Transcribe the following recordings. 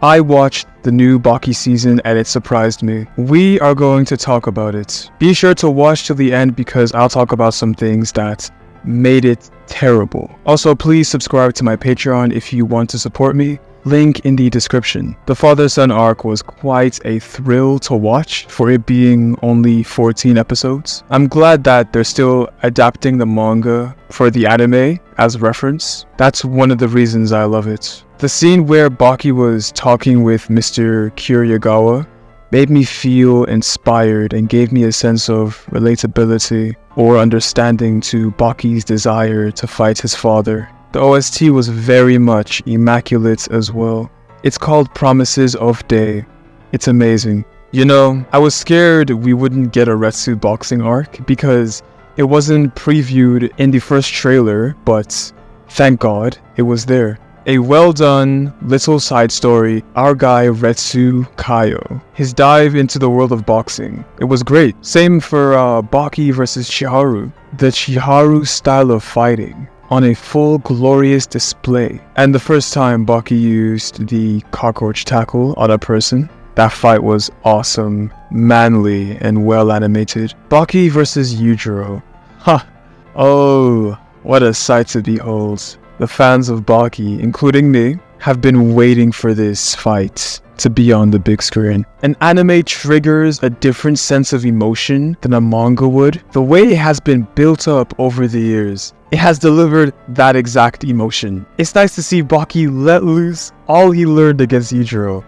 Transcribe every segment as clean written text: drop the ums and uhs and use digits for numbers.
I watched the new Baki season and it surprised me. We are going to talk about it. Be sure to watch till the end because I'll talk about some things that made it terrible. Also, please subscribe to my Patreon if you want to support me. Link in the description. The father-son arc was quite a thrill to watch for it being only 14 episodes. I'm glad that they're still adapting the manga for the anime as reference. That's one of the reasons I love it. The scene where Baki was talking with Mr. Kiryagawa made me feel inspired and gave me a sense of relatability or understanding to Baki's desire to fight his father. The OST was very much immaculate as well. It's called Promises of Day. It's amazing. You know, I was scared we wouldn't get a Retsu boxing arc because it wasn't previewed in the first trailer, but thank God it was there. A well done little side story, our guy Retsu Kaio. His dive into the world of boxing. It was great. Same for Baki versus Chiharu. The Chiharu style of fighting on a full glorious display. And the first time Baki used the cockroach tackle on a person, that fight was awesome, manly, and well animated. Baki versus Yujiro. Ha! Oh, what a sight to behold. The fans of Baki, including me, have been waiting for this fight to be on the big screen. An anime triggers a different sense of emotion than a manga would. The way it has been built up over the years, it has delivered that exact emotion. It's nice to see Baki let loose all he learned against Yujiro.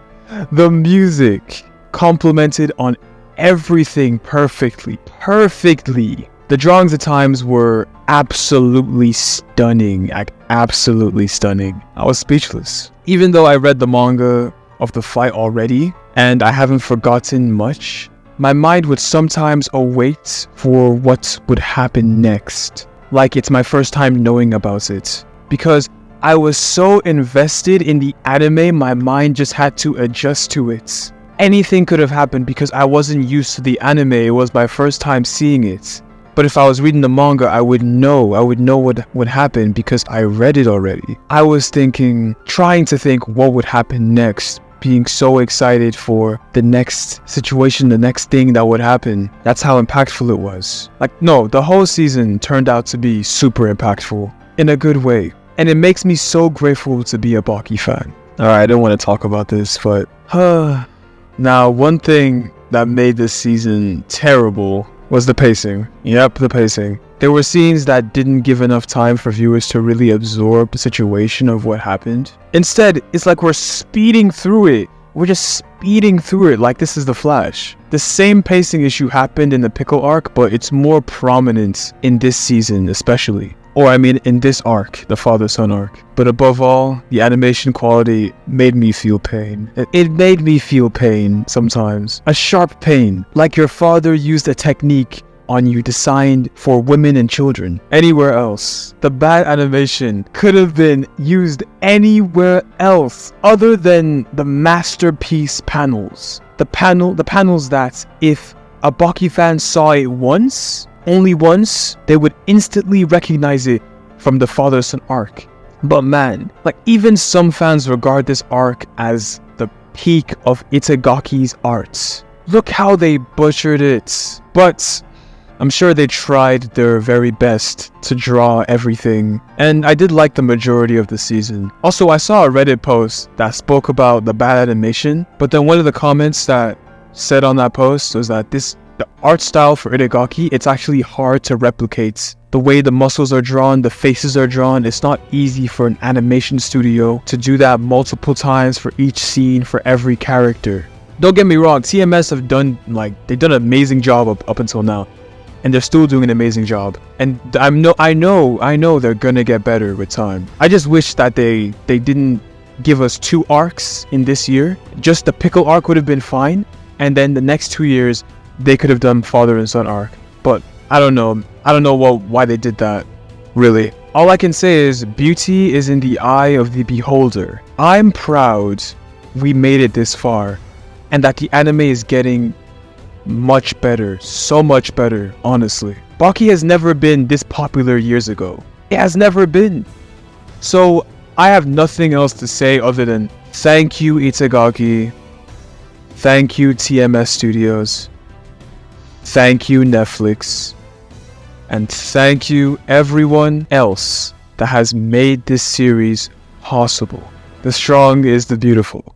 The music complemented on everything perfectly. The drawings at times were absolutely stunning. Absolutely stunning. I was speechless. Even though I read the manga of the fight already, and I haven't forgotten much, my mind would sometimes await for what would happen next. Like it's my first time knowing about it. Because I was so invested in the anime, my mind just had to adjust to it. Anything could have happened because I wasn't used to the anime. It was my first time seeing it. But if I was reading the manga, I would know what would happen because I read it already. I was trying to think what would happen next, being so excited for the next situation, the next thing that would happen. That's how impactful it was. No, the whole season turned out to be super impactful in a good way. And it makes me so grateful to be a Baki fan. Alright, I don't want to talk about this, but now one thing that made this season terrible was the pacing. Yep, the pacing. There were scenes that didn't give enough time for viewers to really absorb the situation of what happened. Instead, it's like we're speeding through it. We're just speeding through it like this is the Flash. The same pacing issue happened in the Pickle arc, but it's more prominent in this season especially. Or I mean in this arc, the father-son arc. But above all, the animation quality made me feel pain. It made me feel pain sometimes. A sharp pain, like your father used a technique on you designed for women and children. Anywhere else, the bad animation could have been used anywhere else other than the masterpiece panels. The panels that if a Baki fan saw it once, only once, they would instantly recognize it from the father-son arc. But man, even some fans regard this arc as the peak of Itagaki's art. Look how they butchered it. But I'm sure they tried their very best to draw everything. And I did like the majority of the season. Also, I saw a Reddit post that spoke about the bad animation. But then one of the comments that said on that post was that the art style for Itagaki, it's actually hard to replicate. The way the muscles are drawn, the faces are drawn, it's not easy for an animation studio to do that multiple times for each scene, for every character. Don't get me wrong, TMS have done, they've done an amazing job up until now. And they're still doing an amazing job. And I know they're gonna get better with time. I just wish that they didn't give us 2 arcs in this year. Just the Pickle arc would have been fine. And then the next 2 years, they could have done father and son arc. But I don't know why they did that, really. All I can say is beauty is in the eye of the beholder. I'm proud we made it this far and that the anime is getting much better, so much better, honestly. Baki has never been this popular years ago. It has never been. So I have nothing else to say other than Thank you Itagaki. Thank you TMS Studios. Thank you Netflix. And thank you everyone else that has made this series possible. The strong is the beautiful.